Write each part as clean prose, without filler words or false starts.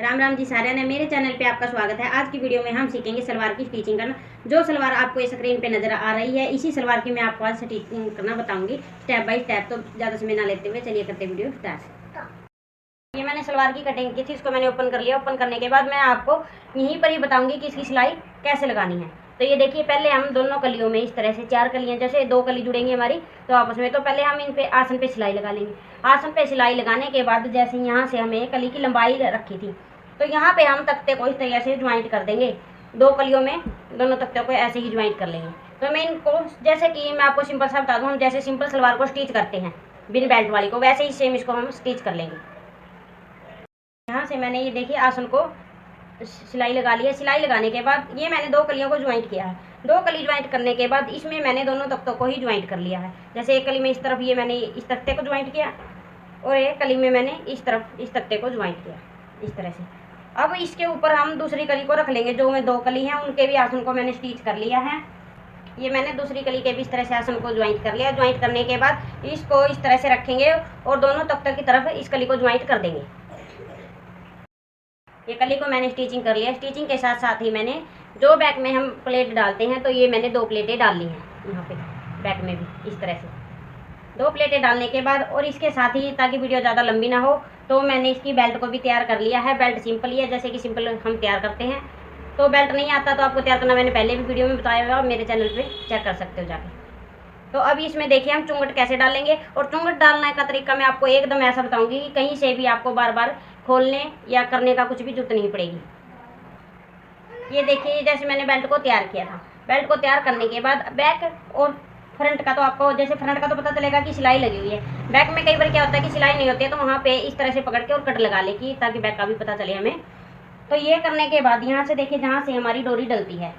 राम राम जी सारे ने मेरे चैनल पे आपका स्वागत है। आज की वीडियो में हम सीखेंगे सलवार की स्टिचिंग करना। जो सलवार आपको इस स्क्रीन पे नजर आ रही है, इसी सलवार की मैं आपको आज स्टिचिंग करना बताऊंगी स्टेप बाय स्टेप। तो ज़्यादा समय ना लेते हुए चलिए करते वीडियो स्टार्ट। ये मैंने सलवार की कटिंग की थी, इसको मैंने ओपन कर लिया। ओपन करने के बाद मैं आपको यहीं पर ही बताऊंगी कि इसकी सिलाई कैसे लगानी है। तो ये देखिए, पहले हम दोनों कलियों में इस तरह से 4 कलियां, जैसे 2 कली जुड़ेंगी हमारी तो आपस में, तो पहले हम इन पे आसन पे सिलाई लगा लेंगे। आसन पे सिलाई लगाने के बाद जैसे यहाँ से हमें कली की लंबाई रखी थी, तो यहाँ पे हम तख्ते को इस तरीके से ज्वाइंट कर देंगे। 2 कलियों में दोनों तख्ते को ऐसे ही ज्वाइंट कर लेंगे। तो मैं इनको, जैसे कि मैं आपको सिंपल सा बता दूँ, हम जैसे सिंपल सलवार को स्टिच करते हैं बिन बेल्ट वाली को, वैसे ही सेम इसको हम स्टिच कर लेंगे। यहाँ से मैंने ये देखिए आसन को सिलाई लगा लिया। सिलाई लगाने के बाद ये मैंने 2 कलियों को ज्वाइंट किया है। 2 कली ज्वाइंट करने के बाद इसमें मैंने दोनों तख्तों को ही ज्वाइंट कर लिया है। जैसे एक कली में इस तरफ ये मैंने इस तख्ते को ज्वाइंट किया और एक कली में मैंने इस तरफ इस तख्ते को ज्वाइंट किया, इस तरह से। अब इसके ऊपर हम दूसरी कली को रख लेंगे। जो मैं 2 कली हैं उनके भी आसन को मैंने स्टिच कर लिया है। ये मैंने दूसरी कली के भी इस तरह से आसन को ज्वाइंट कर लिया। ज्वाइंट करने के बाद इसको इस तरह से रखेंगे और दोनों तख्तों की तरफ इस कली को ज्वाइंट कर देंगे। ये कली को मैंने स्टिचिंग कर लिया। स्टिचिंग के साथ साथ ही मैंने जो बैक में हम प्लेट डालते हैं, तो ये मैंने 2 प्लेटें डाल ली हैं यहाँ पे बैक में भी इस तरह से। 2 प्लेटें डालने के बाद और इसके साथ ही, ताकि वीडियो ज़्यादा लंबी ना हो, तो मैंने इसकी बेल्ट को भी तैयार कर लिया है। बेल्ट सिंपल ही है, जैसे कि सिंपल हम तैयार करते हैं। तो बेल्ट नहीं आता तो आपको तैयार करना मैंने पहले भी वीडियो में बताया हुआ, मेरे चैनल पर चेक कर सकते हो जाके। तो अभी इसमें देखिए हम चुंगट कैसे डालेंगे। और चुंगट डालने का तरीका मैं आपको एकदम ऐसा बताऊंगी कि कहीं से भी आपको बार बार खोलने या करने का कुछ भी जरूरत नहीं पड़ेगी। ये देखिए, जैसे मैंने बेल्ट को तैयार किया था। बेल्ट को तैयार करने के बाद बैक और फ्रंट का तो आपको, जैसे फ्रंट का तो पता चलेगा कि सिलाई लगी हुई है। बैक में कई बार क्या होता है कि सिलाई नहीं होती है, तो वहाँ पे इस तरह से पकड़ के और कट लगा लेगी, ताकि बैक का भी पता चले हमें। तो ये करने के बाद यहाँ से देखिए, जहाँ से हमारी डोरी डलती है,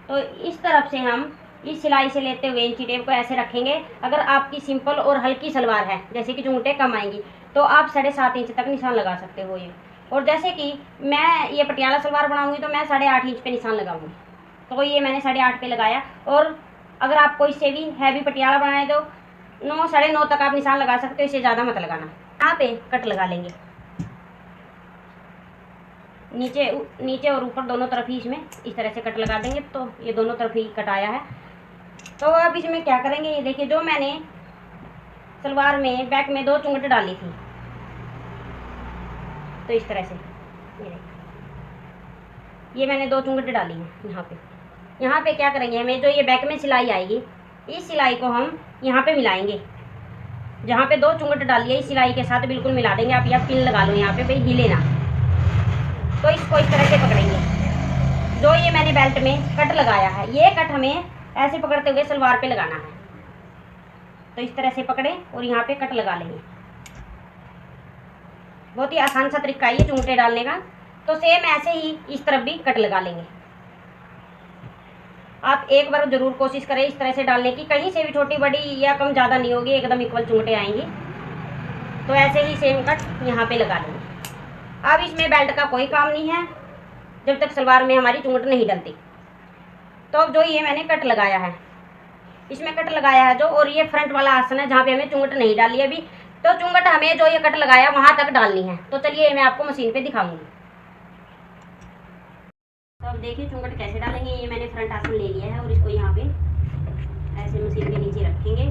तो इस तरफ से हम इस सिलाई से लेते हुए इंची टेप को ऐसे रखेंगे। अगर आपकी सिंपल और हल्की सलवार है, जैसे कि चुंगटे कम आएंगी, तो आप 7.5 इंच तक निशान लगा सकते हो ये। और जैसे कि मैं ये पटियाला सलवार बनाऊंगी तो मैं 8.5 इंच पे निशान लगाऊंगी, तो ये मैंने 8.5 पे लगाया। और अगर आपको इससे भी हैवी पटियाला बनाए तो 9 9.5 तक आप निशान लगा सकते हो, इससे ज़्यादा मत लगाना। यहाँ पे कट लगा लेंगे, नीचे और ऊपर दोनों तरफ ही इसमें इस तरह से कट लगा देंगे। तो ये दोनों तरफ ही कट आया है। तो अब इसमें क्या करेंगे, ये देखिए, जो मैंने सलवार में बैक में 2 चुंगट डाली थी, तो इस तरह से ये मैंने 2 चुंगट डाली हैं यहाँ पे क्या करेंगे, हमें जो ये बैक में सिलाई आएगी, इस सिलाई को हम यहाँ पे मिलाएंगे। जहाँ पे 2 चुंगट डाली है, इस सिलाई के साथ बिल्कुल मिला देंगे। आप या पिन लगा लो यहाँ पे, भाई हिले ना। तो इसको इस तरह से पकड़ेंगे। जो ये मैंने बेल्ट में कट लगाया है, ये कट हमें ऐसे पकड़ते हुए सलवार पे लगाना है। तो इस तरह से पकड़े और यहाँ पे कट लगा लेंगे। बहुत ही आसान सा तरीका है ये चुंगटे डालने का। तो सेम ऐसे ही इस तरफ भी कट लगा लेंगे। आप एक बार जरूर कोशिश करें इस तरह से डालने की, कहीं से भी छोटी बड़ी या कम ज़्यादा नहीं होगी, एकदम इक्वल चुंगटे आएंगी। तो ऐसे ही सेम कट यहाँ पे लगा लेंगे। अब इसमें बेल्ट का कोई काम नहीं है जब तक सलवार में हमारी चुंगट नहीं डलती। तो अब जो ये मैंने कट लगाया है, इसमें कट लगाया है जो, और ये फ्रंट वाला आसन है जहाँ पे हमें चुंगट नहीं डाली अभी, तो चुंगट हमें जो ये कट लगाया वहाँ तक डालनी है। तो चलिए मैं आपको मशीन पे दिखाऊंगी। तो अब देखिए चुंगट कैसे डालेंगे। ये मैंने फ्रंट आसन ले लिया है और इसको यहाँ पे ऐसे मशीन के नीचे रखेंगे।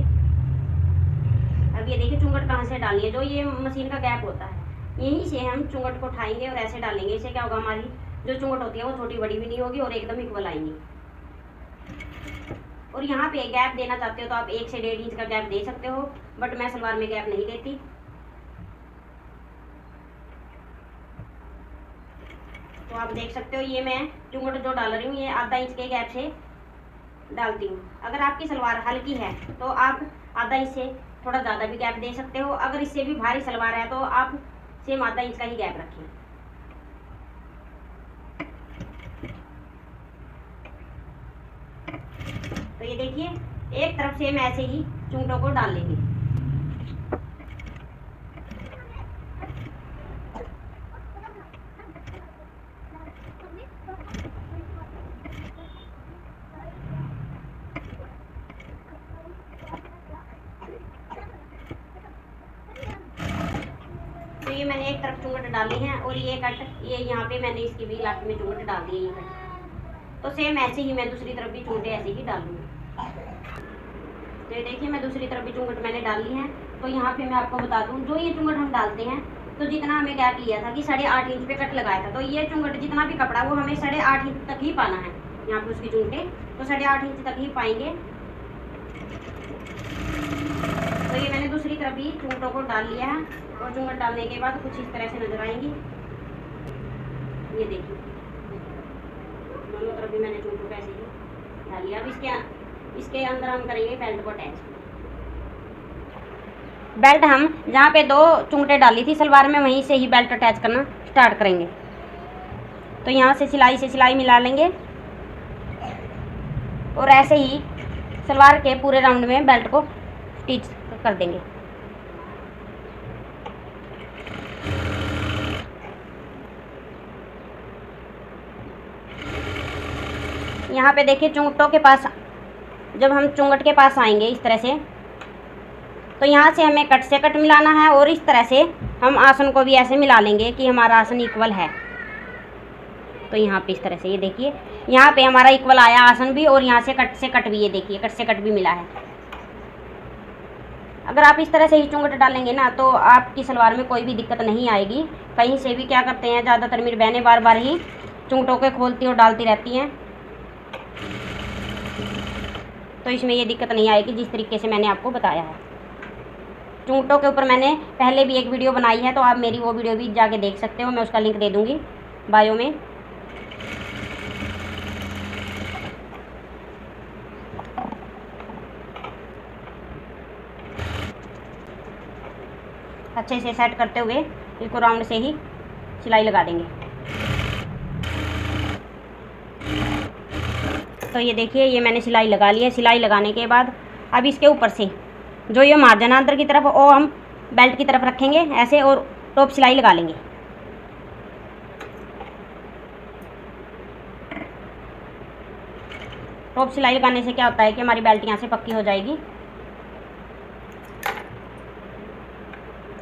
अब ये देखिए चुंगट कहाँ से डालनी है। जो ये मशीन का गैप होता है, यहीं से हम चुंगट को उठाएंगे और ऐसे डालेंगे। इससे क्या होगा, हमारी जो चुंगट होती है वो छोटी बड़ी भी नहीं होगी और एकदम इक्वल आएंगी। और यहाँ पे गैप देना चाहते हो तो आप 1 से 1.5 इंच का गैप दे सकते हो, बट मैं सलवार में गैप नहीं देती। तो आप देख सकते हो, ये मैं चुंगट जो डाल रही हूँ ये आधा इंच के गैप से डालती हूँ। अगर आपकी सलवार हल्की है तो आप आधा इंच से थोड़ा ज़्यादा भी गैप दे सकते हो। अगर इससे भी भारी सलवार है तो आप सेम आधा इंच का ही गैप रखें। तो ये देखिए, एक तरफ से हम ऐसे ही चुंगटों को डाल लेंगे। तो ये मैंने एक तरफ चुंगट डाली हैं और ये कट ये यहाँ पे मैंने इसकी भी लास्ट में चुंगट डाल दी है ये कट। तो सेम ऐसे ही मैं दूसरी तरफ भी चुंगटे ऐसे ही डालूंगी। तो ये देखिए मैं दूसरी तरफ भी चुंगट मैंने डाल ली हैं। तो यहाँ पे मैं आपको बता दूँ, जो ये चुंगट हम डालते हैं तो जितना हमें गैप लिया था कि 8.5 इंच पे कट लगाया था, तो ये चुंगट जितना भी कपड़ा वो हमें 8.5 इंच तक ही पाना है। यहाँ पे उसकी चुंगटे तो 8.5 इंच तक ही पाएंगे। तो ये मैंने दूसरी तरफ भी चुंगटों को डाल लिया है और चुंगट डालने के बाद कुछ इस तरह से नजर आएंगी। ये देखिए दोनों तरफ भी मैंने चुंगटों को ऐसे ही डाल लिया। अब इसके अंदर हम करेंगे बेल्ट को अटैच। बेल्ट हम जहाँ पे 2 चुंगटे डाली थी सलवार में वहीं से ही बेल्ट अटैच करना स्टार्ट करेंगे। तो यहाँ से सिलाई मिला लेंगे और ऐसे ही सलवार के पूरे राउंड में बेल्ट को स्टिच कर देंगे। यहाँ पे देखिए चुंगटों के पास जब हम चुंगट के पास आएंगे इस तरह से, तो यहाँ से हमें कट से कट मिलाना है और इस तरह से हम आसन को भी ऐसे मिला लेंगे कि हमारा आसन इक्वल है। तो यहाँ पे इस तरह से ये देखिए यहाँ पे हमारा इक्वल आया आसन भी और यहाँ से कट भी, ये देखिए कट से कट भी मिला है। अगर आप इस तरह से ही चुंगट डालेंगे ना तो आपकी सलवार में कोई भी दिक्कत नहीं आएगी। कहीं से भी क्या करते हैं, ज़्यादातर मेरी बहनें बार बार ही चुंगटों के खोलती और डालती रहती हैं, तो इसमें ये दिक्कत नहीं आएगी जिस तरीके से मैंने आपको बताया है। चुंगटों के ऊपर मैंने पहले भी एक वीडियो बनाई है, तो आप मेरी वो वीडियो भी जाके देख सकते हो, मैं उसका लिंक दे दूँगी बायो में। अच्छे से सेट करते हुए इसको राउंड से ही सिलाई लगा देंगे। तो ये देखिए ये मैंने सिलाई लगा ली है। सिलाई लगाने के बाद अब इसके ऊपर से जो ये मार्जिन अंदर की तरफ वो हम बेल्ट की तरफ रखेंगे ऐसे और टॉप सिलाई लगा लेंगे। टॉप सिलाई लगाने से क्या होता है कि हमारी बेल्ट यहाँ से पक्की हो जाएगी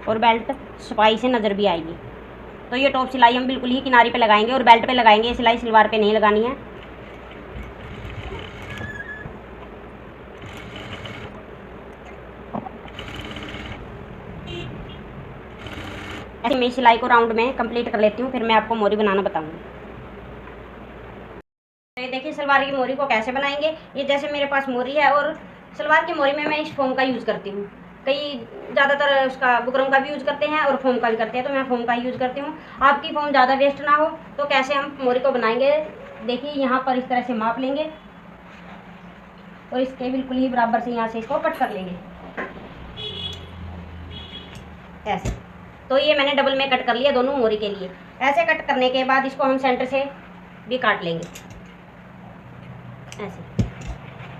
और बेल्ट सफाई से नज़र भी आएगी। तो ये टॉप सिलाई हम बिल्कुल ही किनारे पे लगाएंगे और बेल्ट पे लगाएंगे, सिलाई सलवार पे नहीं लगानी है। ऐसे मैं सिलाई को राउंड में कंप्लीट कर लेती हूँ, फिर मैं आपको मोरी बनाना बताऊँगी। तो ये देखिए सलवार की मोरी को कैसे बनाएंगे। ये जैसे मेरे पास मोरी है और सलवार की मोरी में मैं इस फोम का यूज़ करती हूँ। कई ज़्यादातर उसका बुकरम का भी यूज़ करते हैं और फोम का भी करते हैं, तो मैं फोम का ही यूज़ करती हूँ। आपकी फोम ज़्यादा वेस्ट ना हो तो कैसे हम मोरी को बनाएंगे, देखिए यहाँ पर इस तरह से माप लेंगे और इसके बिल्कुल ही बराबर से यहाँ से इसको कट कर लेंगे ऐसे। तो ये मैंने डबल में कट कर लिया दोनों मोरी के लिए। ऐसे कट करने के बाद इसको हम सेंटर से भी काट लेंगे ऐसे।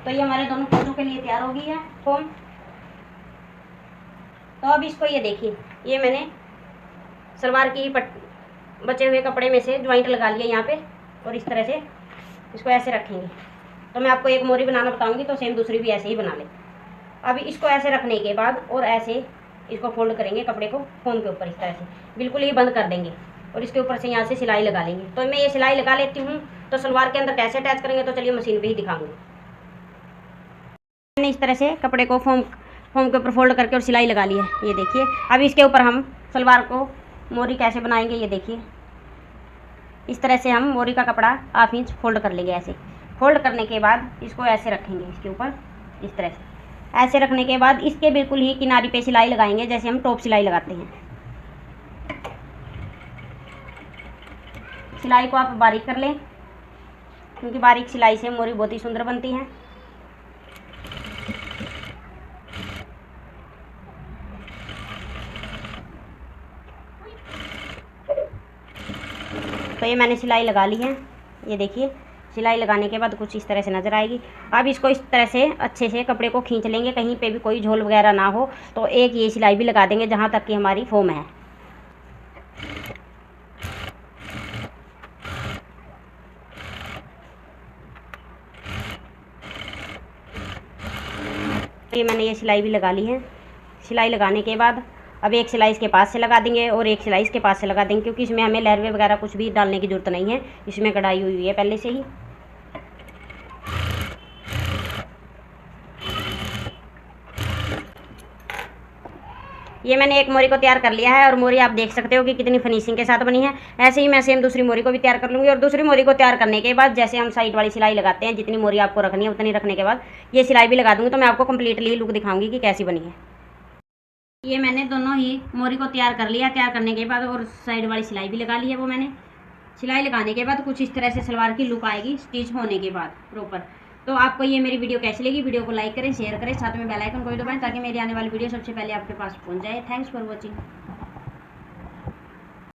तो ये हमारे दोनों फोटो के लिए तैयार हो गई है फोम। तो अब इसको ये देखिए ये मैंने सलवार की बचे हुए कपड़े में से ज्वाइंट लगा लिया यहाँ पे और इस तरह से इसको ऐसे रखेंगे। तो मैं आपको एक मोरी बनाना बताऊंगी, तो सेम दूसरी भी ऐसे ही बना लें। अब इसको ऐसे रखने के बाद और ऐसे इसको फोल्ड करेंगे कपड़े को फोम के ऊपर इस तरह से बिल्कुल ही बंद कर देंगे और इसके ऊपर से यहाँ से सिलाई लगा लेंगे। तो मैं ये सिलाई लगा लेती हूँ। तो सलवार के अंदर कैसे अटैच करेंगे तो चलिए मशीन पे ही दिखाऊंगी। मैंने इस तरह से कपड़े को फोम के ऊपर फोल्ड करके और सिलाई लगा ली है, ये देखिए। अब इसके ऊपर हम सलवार को मोरी कैसे बनाएंगे, ये देखिए। इस तरह से हम मोरी का कपड़ा 1/2 इंच फोल्ड कर लेंगे। ऐसे फोल्ड करने के बाद इसको ऐसे रखेंगे इसके ऊपर इस तरह से। ऐसे रखने के बाद इसके बिल्कुल ही किनारी पे सिलाई लगाएंगे जैसे हम टॉप सिलाई लगाते हैं। सिलाई को आप बारीक कर लें क्योंकि बारीक सिलाई से मोरी बहुत ही सुंदर बनती है। तो ये मैंने सिलाई लगा ली है, ये देखिए। सिलाई लगाने के बाद कुछ इस तरह से नज़र आएगी। अब इसको इस तरह से अच्छे से कपड़े को खींच लेंगे, कहीं पे भी कोई झोल वगैरह ना हो। तो एक ये सिलाई भी लगा देंगे जहाँ तक कि हमारी फोम है। ये मैंने ये सिलाई भी लगा ली है। सिलाई लगाने के बाद अब एक सिलाई इसके पास से लगा देंगे और एक सिलाई इसके पास से लगा देंगे, क्योंकि इसमें हमें लहरवे वगैरह कुछ भी डालने की ज़रूरत नहीं है, इसमें कढ़ाई हुई है पहले से ही। ये मैंने एक मोरी को तैयार कर लिया है और मोरी आप देख सकते हो कि कितनी फिनिशिंग के साथ बनी है। ऐसे ही मैं सेम दूसरी मोरी को भी तैयार कर लूँगी। और दूसरी मोरी को तैयार करने के बाद जैसे हम साइड वाली सिलाई लगाते हैं, जितनी मोरी आपको रखनी है उतनी रखने के बाद ये सिलाई भी लगा दूँगी, तो मैं आपको कंप्लीटली लुक दिखाऊंगी कि कैसी बनी है। ये मैंने दोनों ही मोरी को तैयार कर लिया। तैयार करने के बाद और साइड वाली सिलाई भी लगा ली है। वो मैंने सिलाई लगाने के बाद कुछ इस तरह से सलवार की लुक आएगी स्टिच होने के बाद प्रॉपर। तो आपको ये मेरी वीडियो कैसी लगी, वीडियो को लाइक करें, शेयर करें, साथ में बेल आइकन को भी दबाएं ताकि मेरी आने वाली वीडियो सबसे पहले आपके पास पहुंच जाए। Thanks for watching.